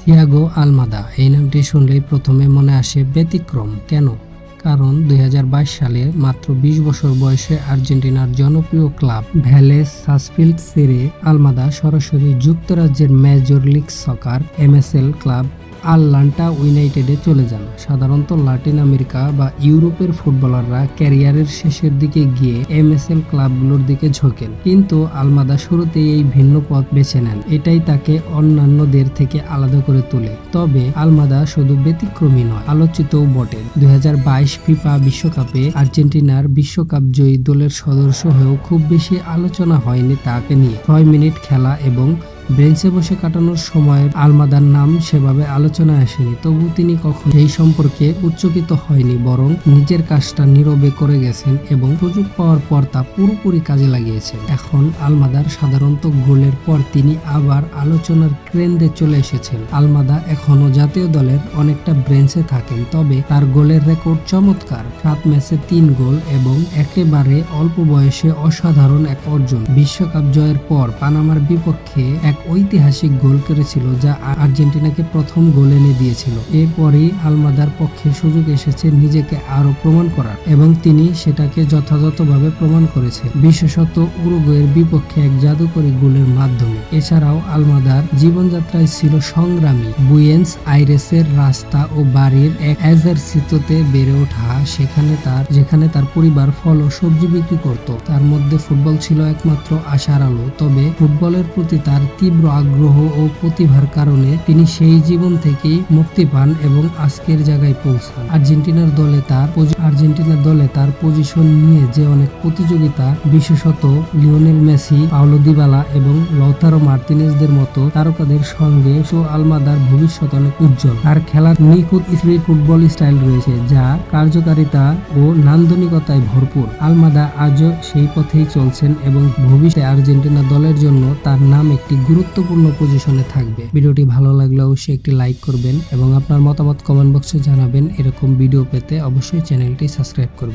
Thiago Almada এই নামটি শুনলেই প্রথমে মনে আসে ব্যতিক্রম। কেন? কারণ 2022 সালে মাত্র 20 বছর বয়সে আর্জেন্টিনার জনপ্রিয় ক্লাব ভ্যালেস সাসফিল্ড ছেড়ে আলমাদা সরাসরি যুক্তরাজ্যের মেজর লিগ সকার এমএসএল ক্লাব আটলান্টা ইউনাইটেডে চলে যান। সাধারণত লাতিন আমেরিকা বা ইউরোপের ফুটবলাররা ক্যারিয়ারের শেষের দিকে গিয়ে এমএসএল ক্লাবগুলোর দিকে ঝোঁকেন, কিন্তু আলমাদা শুরুতেই এই ভিন্ন পথ বেছে নেন। এটাই তাকে অন্যান্যদের থেকে আলাদা করে তোলে। তবে আলমাদা শুধু ব্যতিক্রমী নয়, আলোচিতও বটে। 2022 ফিফা বিশ্বকাপে আর্জেন্টিনার বিশ্বকাপ জয়ী দলের সদস্য হয়েও খুব বেশি আলোচনা হয়নি তাকে নিয়ে। 6 মিনিট খেলা এবং বেঞ্চে বসে কাটানোর সময়ের আলমাদার নাম সেভাবে আলোচনায় আসেনি। তবু তিনি কখনো এই সম্পর্কে উচ্চকিত হয়নি, বরং নিজের কাজটা নীরবে করে গেছেন এবং সুযোগ পাওয়ার পর তা পুরোপুরি কাজে লাগিয়েছেন। এখন আলমাদার সাধারণত গোলের পর তিনি আবার আলোচনার কেন্দ্রে চলে এসেছেন। আলমাদা এখনো জাতীয় দলের অনেকটা বেঞ্চে থাকেন, তবে তার গোলের রেকর্ড চমৎকার। 7 ম্যাচে 3 গোল এবং একেবারে অল্প বয়সে অসাধারণ এক অর্জন। বিশ্বকাপ জয়ের পর পানামার বিপক্ষে এক ঐতিহাসিক গোল করেছিল, যা আর্জেন্টিনাকে প্রথম গোল এনে দিয়েছিল। এরপরই আলমাদার পক্ষে সুযোগ এসেছে নিজেকে আরো প্রমাণ করার, এবং তিনি সেটাকে যথাযথভাবে প্রমাণ করেছেন, বিশেষত উরুগুয়ের বিপক্ষে এক জাদুকরী গোলের মাধ্যমে। এছাড়াও আলমাদার জীবনযাত্রায় ছিল সংগ্রামী। বুয়েন্স আইরেসের রাস্তা ও বাড়ির এক এজারসিতোতে বেড়ে ওঠা, যেখানে তার পরিবার ফল ও সবজি বিক্রি করত। তার মধ্যে ফুটবল ছিল একমাত্র আশার আলো। তবে ফুটবলের প্রতি তার তীব্র আগ্রহ ও প্রতিভার কারণে তিনি সেই জীবন থেকেই মুক্তি পান এবং আজকের জায়গায় পৌঁছান। আর্জেন্টিনার দলে তার পজিশন নিয়ে যে অনেক প্রতিযোগিতা, বিশেষত লিওনেল মেসি, পাওলো দিবালা এবং লৌতারো মার্তিনেজদের মতো তারকাদের সঙ্গে আলমাদার ভবিষ্যৎ অনেক উজ্জ্বল। তার খেলার নিখুঁত স্পিড ফুটবল স্টাইল রয়েছে, যা কার্যকারিতা ও নান্দনিকতায় ভরপুর। আলমাদা আজও সেই পথেই চলছেন এবং ভবিষ্যতে আর্জেন্টিনা দলের জন্য তার নাম একটি গুরুত্বপূর্ণ পজিশনে থাকবে। ভিডিওটি ভালো লাগলে অবশ্যই একটি লাইক করবেন এবং আপনার মতামত কমেন্ট বক্সে জানাবেন। এরকম ভিডিও পেতে অবশ্যই চ্যানেলটি সাবস্ক্রাইব করবেন।